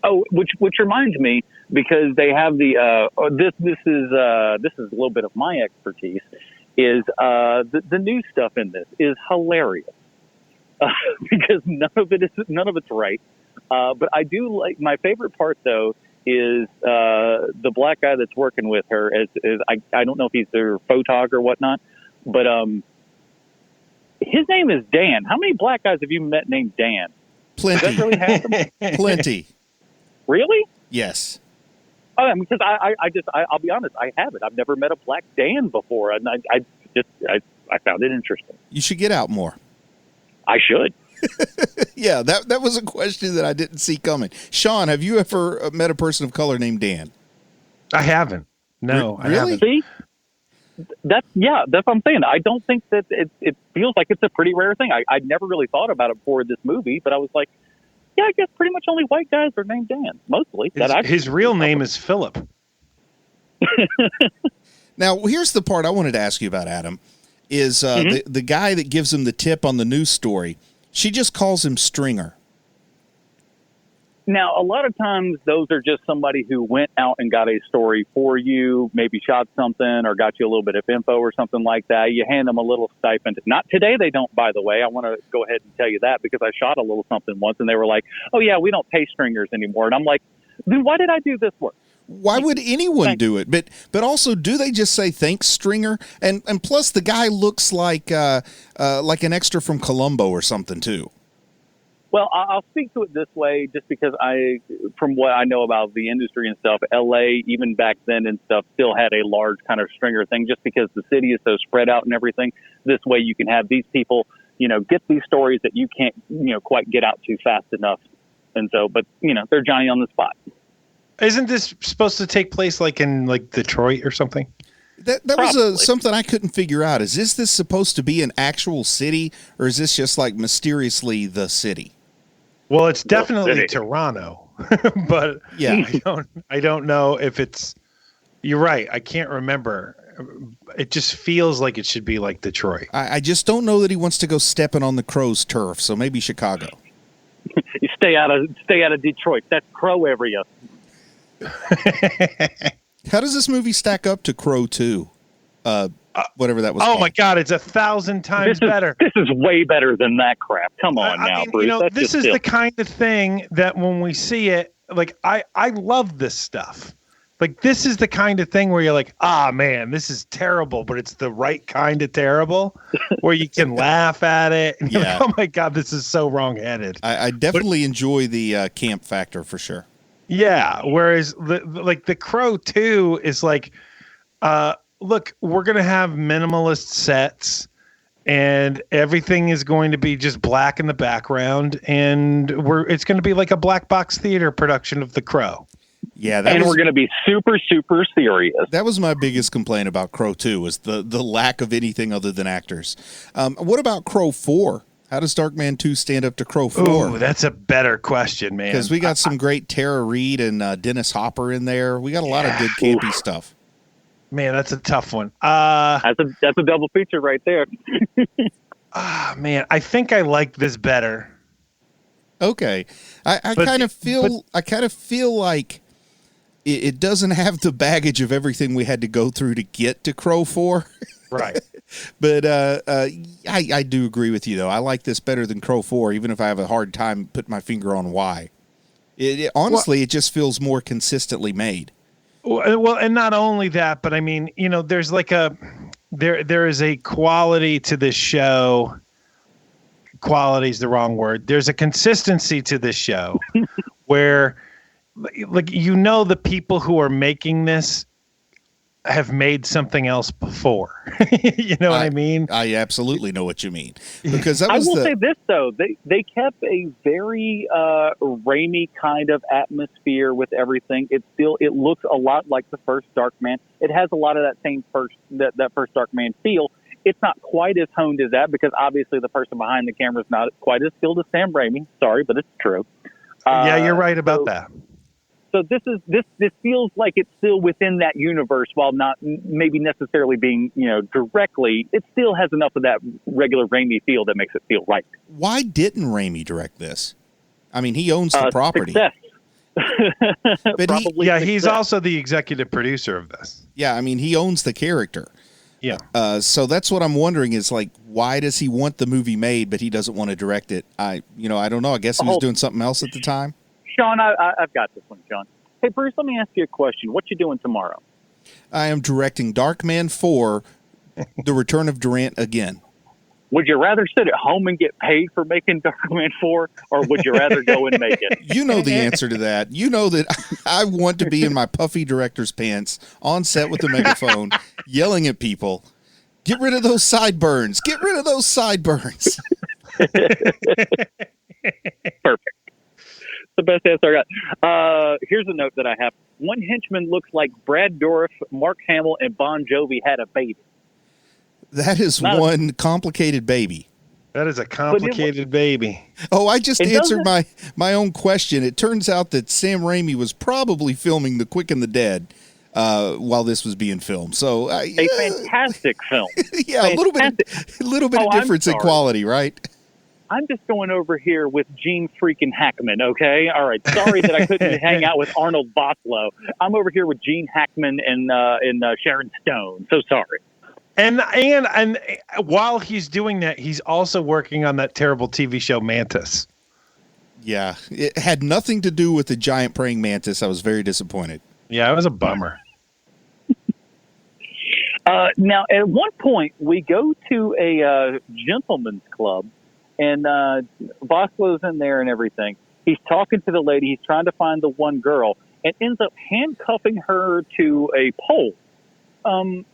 Oh, which reminds me, because they have the this is a little bit of my expertise. is the new stuff in this is hilarious because none of it's right. But I do like, my favorite part though is the black guy that's working with her. I don't know if he's their photog or whatnot, but his name is Dan. How many black guys have you met named Dan? Plenty. Does that really happen? Plenty. Really? Yes. Oh, because I'll be honest, I haven't. I've never met a black Dan before, and I found it interesting. You should get out more. I should. Yeah, that was a question that I didn't see coming. Sean, have you ever met a person of color named Dan? I haven't. No, Really? I haven't. See? That's what I'm saying. I don't think that it feels like it's a pretty rare thing. I'd never really thought about it before this movie, but I was like, yeah, I guess pretty much only white guys are named Dan, mostly. His real name is Philip. Now, here's the part I wanted to ask you about, Adam, is the guy that gives him the tip on the news story. She just calls him Stringer. Now, a lot of times those are just somebody who went out and got a story for you, maybe shot something or got you a little bit of info or something like that. You hand them a little stipend. Not today, they don't, by the way. I want to go ahead and tell you that because I shot a little something once and they were like, oh, yeah, we don't pay stringers anymore. And I'm like, then why did I do this work? Why would anyone do it? But also, do they just say thanks, Stringer? And plus, the guy looks like an extra from Columbo or something too. Well, I'll speak to it this way, just because from what I know about the industry and stuff, LA, even back then and stuff, still had a large kind of Stringer thing, just because the city is so spread out and everything. This way, you can have these people, get these stories that you can't, quite get out to fast enough. And so, but they're Johnny on the spot. Isn't this supposed to take place in Detroit or something? That was something I couldn't figure out. Is this supposed to be an actual city, or is this just mysteriously the city? Well, it's definitely Toronto, but yeah, I don't know if it's. You're right. I can't remember. It just feels like it should be like Detroit. I just don't know that he wants to go stepping on the Crow's turf. So maybe Chicago. You stay out of Detroit. That's Crow area. How does this movie stack up to Crow 2? Whatever that was. Oh called. My God, it's 1,000 times better. This is way better than that crap. Come on now, Bruce. This is the kind of thing that when we see it, I love this stuff. This is the kind of thing where you're like, man, this is terrible, but it's the right kind of terrible, where you can laugh at it. And you're like, oh my God, this is so wrongheaded. I definitely enjoy the camp factor for sure. Yeah, whereas the Crow 2 is look, we're going to have minimalist sets and everything is going to be just black in the background, and it's going to be like a black box theater production of The Crow. Yeah, we're going to be super, super serious. That was my biggest complaint about Crow 2 was the lack of anything other than actors. What about Crow 4? How does Darkman 2 stand up to Crow 4? Ooh, that's a better question, man. Because we got some great Tara Reid and Dennis Hopper in there. We got a lot of good campy stuff. Man, that's a tough one. That's a double feature right there. Man, I think I like this better. Okay, I kind of feel like it doesn't have the baggage of everything we had to go through to get to Crow 4. Right. But I do agree with you, though. I like this better than Crow 4, even if I have a hard time putting my finger on why. Honestly, it just feels more consistently made. Well, and not only that, but I mean, there's there is a quality to this show. Quality is the wrong word. There's a consistency to this show where, the people who are making this have made something else before. You know what I mean? I absolutely know what you mean. Because that was I will say this, though. They kept a very Raimi kind of atmosphere with everything. It looks a lot like the first Darkman. It has a lot of that same first Darkman feel. It's not quite as honed as that because obviously the person behind the camera is not quite as skilled as Sam Raimi. Sorry, but it's true. Yeah, you're right about that. So this feels like it's still within that universe, while not maybe necessarily being directly. It still has enough of that regular Raimi feel that makes it feel right. Why didn't Raimi direct this? I mean, he owns the property. Success. But he's also the executive producer of this. Yeah, I mean, he owns the character. Yeah. So that's what I'm wondering is like, why does he want the movie made, but he doesn't want to direct it? I don't know. I guess he was doing something else at the time. Sean, I've got this one, Sean. Hey, Bruce, let me ask you a question. What you doing tomorrow? I am directing Darkman 4, The Return of Durant again. Would you rather sit at home and get paid for making Darkman 4, or would you rather go and make it? You know the answer to that. You know that I want to be in my puffy director's pants on set with a megaphone, yelling at people, get rid of those sideburns. Get rid of those sideburns. Perfect. The best answer I got. Here's a note that I have. One henchman looks like Brad Dourif, Mark Hamill, and Bon Jovi had a baby. That is one complicated baby. That is a complicated baby. Oh, I just answered my own question. It turns out that Sam Raimi was probably filming The Quick and the Dead while this was being filmed. So a fantastic film. Yeah, fantastic. a little bit of difference in quality, right? I'm just going over here with Gene freaking Hackman, okay? All right. Sorry that I couldn't hang out with Arnold Vosloo. I'm over here with Gene Hackman and Sharon Stone. So sorry. And while he's doing that, he's also working on that terrible TV show Mantis. Yeah, it had nothing to do with the giant praying mantis. I was very disappointed. Yeah, it was a bummer. Now, at one point, we go to a gentleman's club, and Vosloo's in there and everything. He's talking to the lady. He's trying to find the one girl, and ends up handcuffing her to a pole.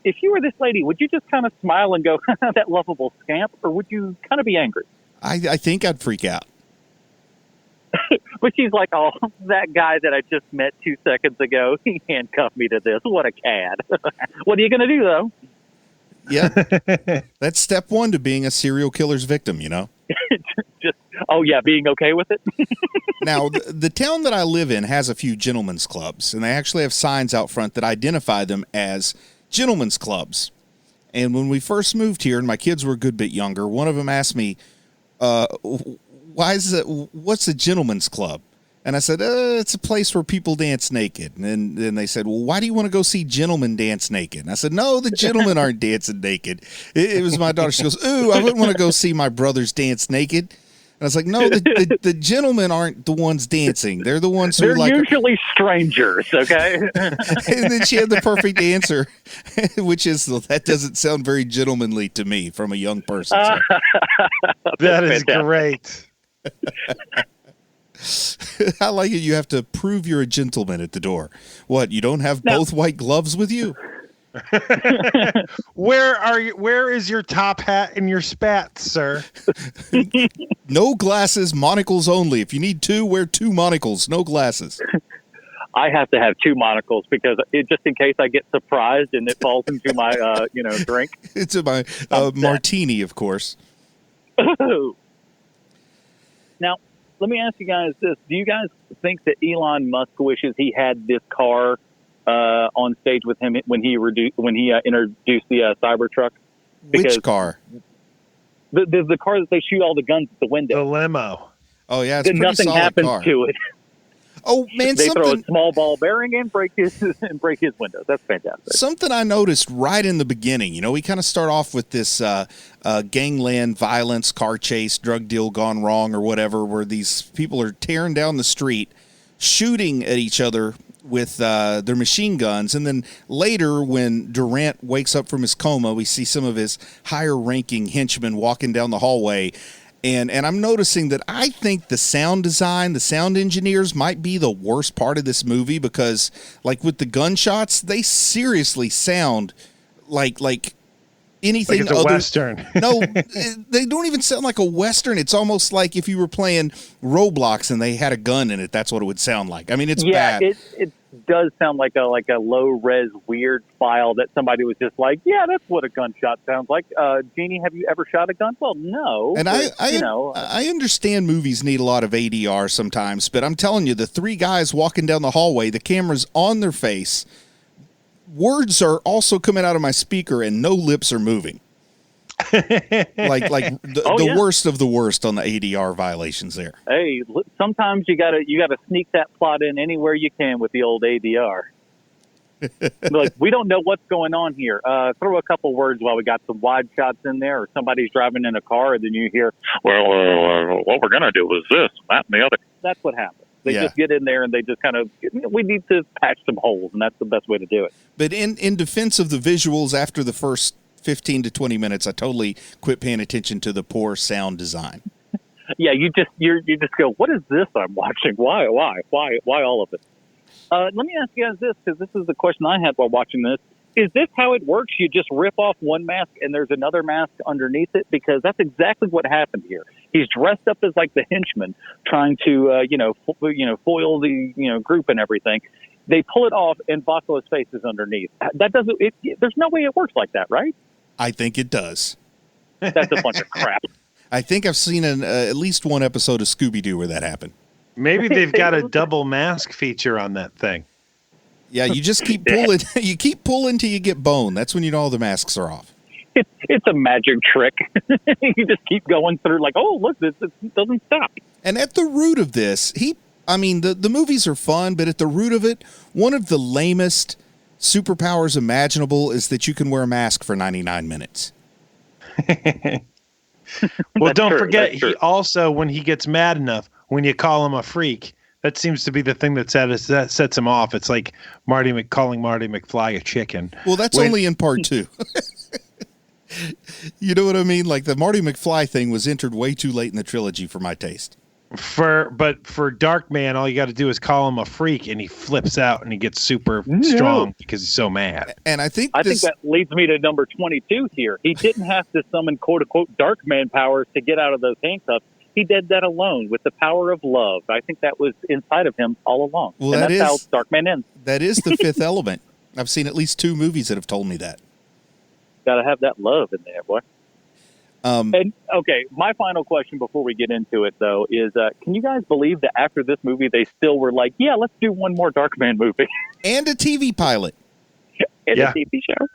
If you were this lady, would you just kind of smile and go, that lovable scamp, or would you kind of be angry? I think I'd freak out. But she's like, oh, that guy that I just met 2 seconds ago, he handcuffed me to this. What a cad. What are you going to do, though? Yeah. That's step one to being a serial killer's victim, you know? Being okay with it. Now, the town that I live in has a few gentlemen's clubs, and they actually have signs out front that identify them as gentlemen's clubs. And when we first moved here, and my kids were a good bit younger, one of them asked me, what's a gentleman's club? And I said, it's a place where people dance naked. And then they said, well, why do you want to go see gentlemen dance naked? And I said, no, the gentlemen aren't dancing naked. It was my daughter. She goes, ooh, I wouldn't want to go see my brothers dance naked. And I was like, no, the gentlemen aren't the ones dancing. They're the ones who They're usually strangers, okay? And then she had the perfect answer, which is, that doesn't sound very gentlemanly to me from a young person. So. That is great. I like it. You have to prove you're a gentleman at the door. What, you don't have both white gloves with you? Where are you? Where is your top hat and your spats, sir? No glasses, monocles only. If you need two, wear two monocles, no glasses. I have to have two monocles because just in case I get surprised and it falls into my drink. It's my martini, of course. Now, let me ask you guys this. Do you guys think that Elon Musk wishes he had this car on stage with him when he introduced the Cybertruck? Because which car? The car that they shoot all the guns at the window. The limo. Oh, yeah, it's a pretty nothing solid happens car. to it. Oh, man, they throw a small ball bearing and break his windows. That's fantastic. Something I noticed right in the beginning, we kind of start off with this gangland violence, car chase, drug deal gone wrong or whatever, where these people are tearing down the street, shooting at each other with their machine guns. And then later, when Durant wakes up from his coma, we see some of his higher-ranking henchmen walking down the hallway. And I'm noticing that I think the sound design, the sound engineers might be the worst part of this movie because, like, with the gunshots, they seriously sound like anything like it's a Western. No, they don't even sound like a Western. It's almost like if you were playing Roblox and they had a gun in it, that's what it would sound like. I mean, it's bad. It does sound like a low-res weird file that somebody was just like, yeah, that's what a gunshot sounds like. Jeannie, have you ever shot a gun? Well, no. And I understand movies need a lot of ADR sometimes, but I'm telling you, the three guys walking down the hallway, the camera's on their face, words are also coming out of my speaker and no lips are moving. The worst of the worst on the ADR violations there. Hey, sometimes you gotta sneak that plot in anywhere you can with the old ADR. Like, we don't know what's going on here. Throw a couple words while we got some wide shots in there, or somebody's driving in a car, and then you hear, what we're going to do is this, that, and the other. That's what happens. They just get in there and they just kind of, we need to patch some holes, and that's the best way to do it. But in defense of the visuals, after the first 15 to 20 minutes, I totally quit paying attention to the poor sound design. Yeah, you just go, what is this I'm watching? Why all of it? Let me ask you guys this, because this is the question I had while watching this. Is this how it works? You just rip off one mask and there's another mask underneath it? Because that's exactly what happened here. He's dressed up as like the henchman, trying to foil the group and everything. They pull it off and Vako's face is underneath. That doesn't. There's no way it works like that, right? I think it does. That's a bunch of crap. I think I've seen at least one episode of Scooby-Doo where that happened. Maybe they've got a double mask feature on that thing. Yeah, you just keep pulling. You keep pulling till you get bone. That's when you know all the masks are off. It's a magic trick. You just keep going through like, oh, look, this doesn't stop. And at the root of this, the movies are fun, but at the root of it, one of the lamest superpowers imaginable is that you can wear a mask for 99 minutes. Well, don't forget, he also, when he gets mad enough, when you call him a freak, that seems to be the thing that sets him off. It's like calling Marty McFly a chicken. Well, that's only in part 2. You know what I mean? Like the Marty McFly thing was entered way too late in the trilogy for my taste. But for Darkman, all you got to do is call him a freak, and he flips out and he gets super strong because he's so mad. And I think that leads me to number 22 here. He didn't have to summon quote unquote Darkman powers to get out of those handcuffs. He did that alone with the power of love. I think that was inside of him all along. Well, and that's how Darkman ends. That is the fifth element. I've seen at least 2 movies that have told me that. Got to have that love in there, boy. And okay, my final question before we get into it, though, is can you guys believe that after this movie, they still were like, yeah, let's do one more Darkman movie? And a TV pilot. A TV show.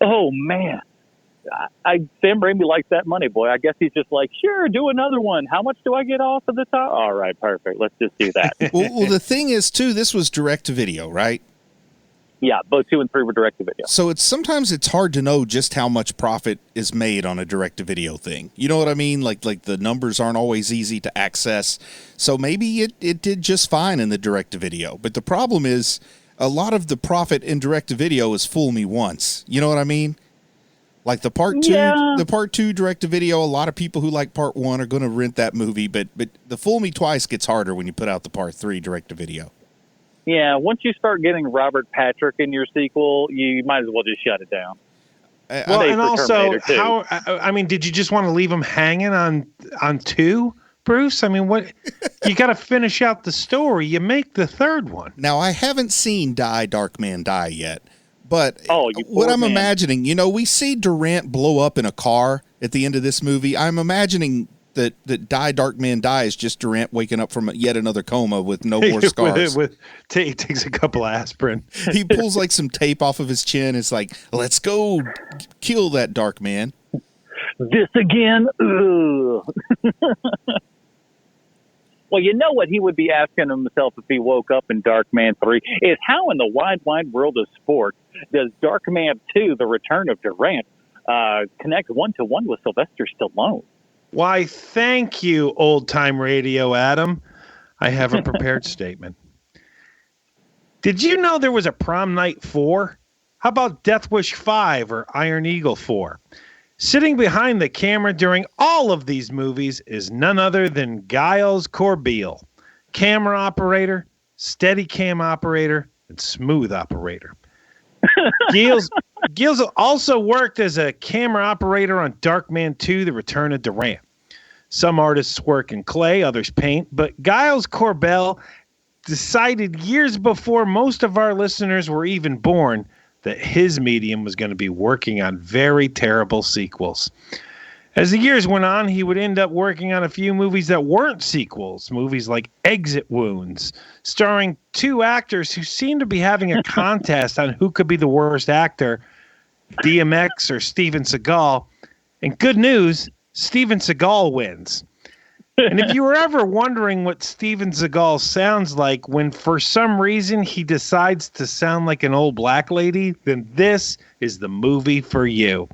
Oh, man. Sam Raimi likes that money, boy. I guess he's just like, sure, do another one. How much do I get off of the top? All right, perfect. Let's just do that. well, the thing is, too, this was direct-to-video, right? Yeah, both 2 and 3 were direct-to-video. So sometimes it's hard to know just how much profit is made on a direct-to-video thing. You know what I mean? Like the numbers aren't always easy to access. So maybe it did just fine in the direct-to-video. But the problem is a lot of the profit in direct-to-video is fool me once. You know what I mean? Like the part 2 direct-to-video, a lot of people who like part 1 are going to rent that movie. But the fool me twice gets harder when you put out the part 3 direct-to-video. Yeah, once you start getting Robert Patrick in your sequel, you might as well just shut it down. Well, and also, did you just want to leave him hanging on 2, Bruce? I mean, what? You got to finish out the story. You make the 3rd one. Now, I haven't seen Darkman Die yet, but what I'm imagining, we see Durant blow up in a car at the end of this movie. I'm imagining that Darkman Die is just Durant waking up from yet another coma with no more scars. He takes a couple of aspirin. He pulls like some tape off of his chin. It's like, let's go kill that Darkman. This again? Ugh. Well, you know what he would be asking himself if he woke up in Darkman 3 is how in the wide, wide world of sports does Darkman 2, The Return of Durant, connect one-to-one with Sylvester Stallone? Why, thank you, old-time radio Adam. I have a prepared statement. Did you know there was a Prom Night 4? How about Death Wish 5 or Iron Eagle 4? Sitting behind the camera during all of these movies is none other than Giles Corbeil, camera operator, steady cam operator, and smooth operator. Giles also worked as a camera operator on Darkman 2, The Return of Durant. Some artists work in clay, others paint, but Giles Corbeil decided years before most of our listeners were even born that his medium was going to be working on very terrible sequels. As the years went on, he would end up working on a few movies that weren't sequels, movies like Exit Wounds, starring 2 actors who seemed to be having a contest on who could be the worst actor, DMX or Steven Seagal. And good news, Steven Seagal wins. And if you were ever wondering what Steven Seagal sounds like when for some reason he decides to sound like an old black lady, then this is the movie for you.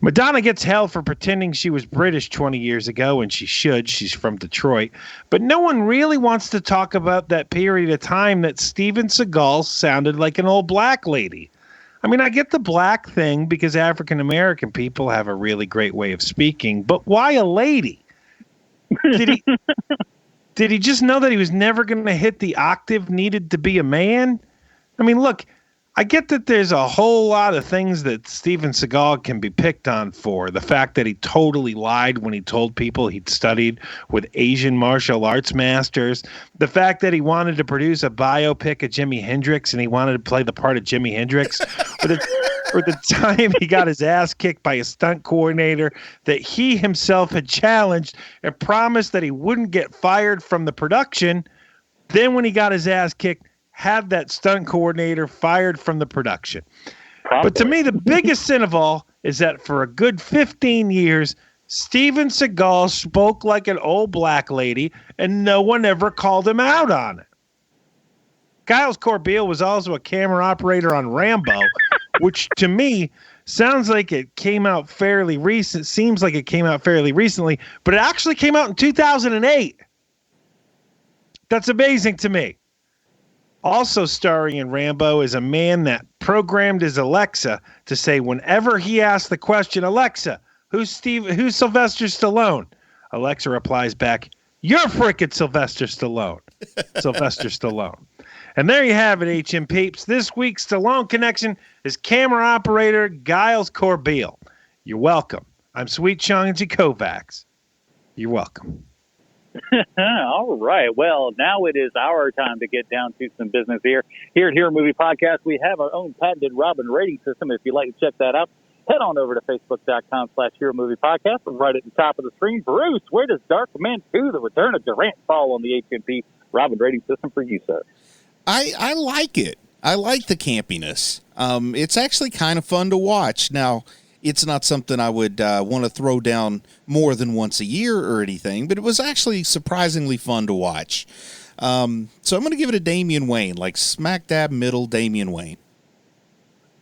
Madonna gets hell for pretending she was British 20 years ago, and she should. She's from Detroit. But no one really wants to talk about that period of time that Steven Seagal sounded like an old black lady. I mean, I get the black thing because African-American people have a really great way of speaking, but why a lady? Did he just know that he was never going to hit the octave needed to be a man? I mean, look, I get that there's a whole lot of things that Steven Seagal can be picked on for. The fact that he totally lied when he told people he'd studied with Asian martial arts masters. The fact that he wanted to produce a biopic of Jimi Hendrix and he wanted to play the part of Jimi Hendrix. Or the time he got his ass kicked by a stunt coordinator that he himself had challenged and promised that he wouldn't get fired from the production. Then when he got his ass kicked, had that stunt coordinator fired from the production. Probably. But to me, the biggest sin of all is that for a good 15 years, Steven Seagal spoke like an old black lady, and no one ever called him out on it. Giles Corbeil was also a camera operator on Rambo, which to me sounds like it came out fairly recent. Seems like it came out fairly recently, but it actually came out in 2008. That's amazing to me. Also starring in Rambo is a man that programmed his Alexa to say whenever he asks the question, Alexa, who's Sylvester Stallone? Alexa replies back, you're frickin' Sylvester Stallone. Sylvester Stallone. And there you have it, HM Peeps. This week's Stallone connection is camera operator Giles Corbeil. You're welcome. I'm Sweet Chongy Kovacs. You're welcome. All right. Well, now it is our time to get down to some business here. Here at Hero Movie Podcast, we have our own patented Robin rating system. If you'd like to check that out, head on over to Facebook.com/Hero Movie Podcast. Right at the top of the screen, Bruce, where does Darkman 2, The Return of Durant, fall on the HMP Robin rating system for you, sir? I like it. I like the campiness. It's actually kind of fun to watch. Now, it's not something I would want to throw down more than once a year or anything, but it was actually surprisingly fun to watch. So I'm going to give it a Damian Wayne, like smack dab middle Damian Wayne.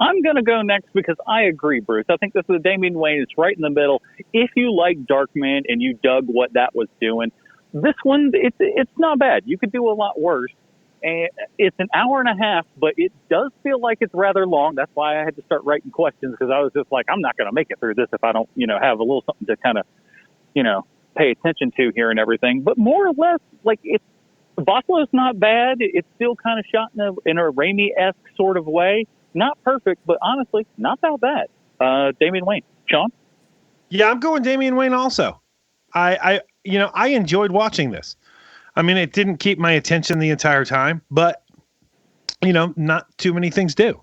I'm going to go next because I agree, Bruce. I think this is a Damian Wayne. It's right in the middle. If you like Darkman and you dug what that was doing, this one, it's not bad. You could do a lot worse. And it's an hour and a half, but it does feel like it's rather long. That's why I had to start writing questions, because I was just like, I'm not going to make it through this if I don't, have a little something to kind of, pay attention to here and everything. But more or less, like, Voslow's not bad. It's still kind of shot in a Raimi-esque sort of way. Not perfect, but honestly, not that bad. Damian Wayne. Sean? Yeah, I'm going Damian Wayne also. I enjoyed watching this. I mean, it didn't keep my attention the entire time, but, not too many things do.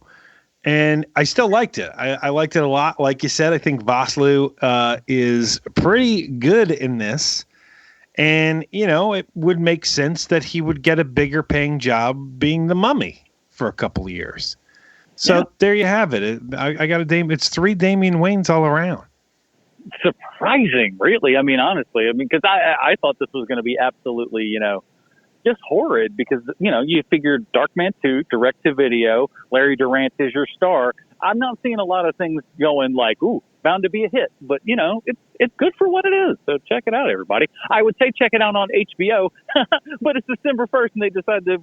And I still liked it. I liked it a lot. Like you said, I think Vosloo is pretty good in this. And, it would make sense that he would get a bigger paying job being the Mummy for a couple of years. So There you have it. I got it's 3 Damian Waynes all around. Surprising, really. I mean, honestly, because I thought this was going to be absolutely, just horrid, because, you figured Darkman 2, direct to video, Larry Durant is your star. I'm not seeing a lot of things going like, ooh, bound to be a hit, but it's good for what it is. So check it out, everybody. I would say check it out on HBO, but it's December 1st and they decided to,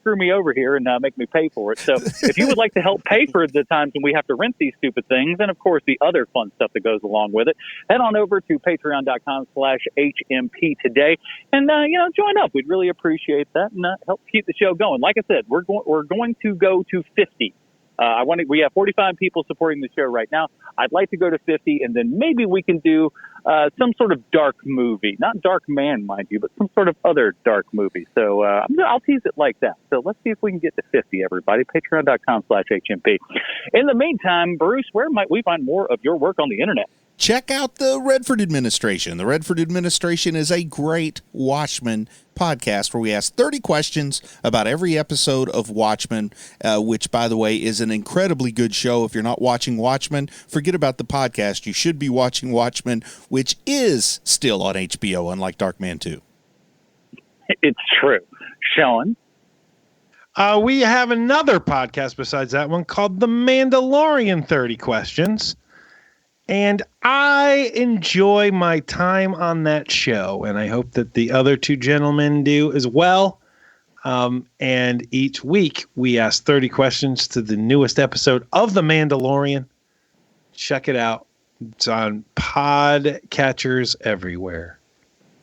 screw me over here and make me pay for it. So if you would like to help pay for the times when we have to rent these stupid things, and of course the other fun stuff that goes along with it, head on over to patreon.com/HMP today and, join up. We'd really appreciate that and help keep the show going. Like I said, we're going to go to 50. We have 45 people supporting the show right now. I'd like to go to 50, and then maybe we can do some sort of dark movie. Not Darkman, mind you, but some sort of other dark movie. So I'll tease it like that. So let's see if we can get to 50, everybody. Patreon.com/HMP. In the meantime, Bruce, where might we find more of your work on the internet? check out the Redford Administration. The Redford Administration is a great Watchmen podcast where we ask 30 questions about every episode of Watchmen, which, by the way, is an incredibly good show. If you're not watching Watchmen, forget about the podcast. You should be watching Watchmen, which is still on HBO, unlike Darkman 2. It's true. Sean? We have another podcast besides that one called The Mandalorian 30 Questions. And I enjoy my time on that show, and I hope that the other two gentlemen do as well. And each week, we ask 30 questions to the newest episode of The Mandalorian. Check it out. It's on podcatchers everywhere.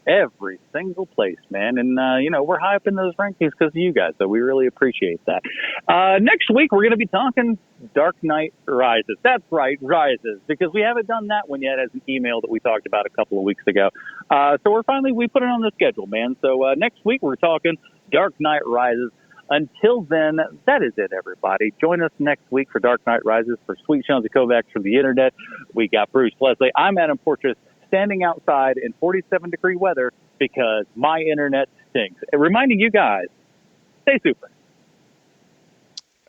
Every single place, man. And, we're high up in those rankings because of you guys, so we really appreciate that. Next week, we're going to be talking Dark Knight Rises. That's right, Rises, because we haven't done that one yet as an email that we talked about a couple of weeks ago. So we put it on the schedule, man. So next week, we're talking Dark Knight Rises. Until then, that is it, everybody. Join us next week for Dark Knight Rises. For Sweet Sean's and Kovacs from the internet, we got Bruce Leslie. I'm Adam Portrais, standing outside in 47-degree weather because my internet stinks. And reminding you guys, stay super.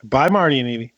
Bye, Marty and Evie.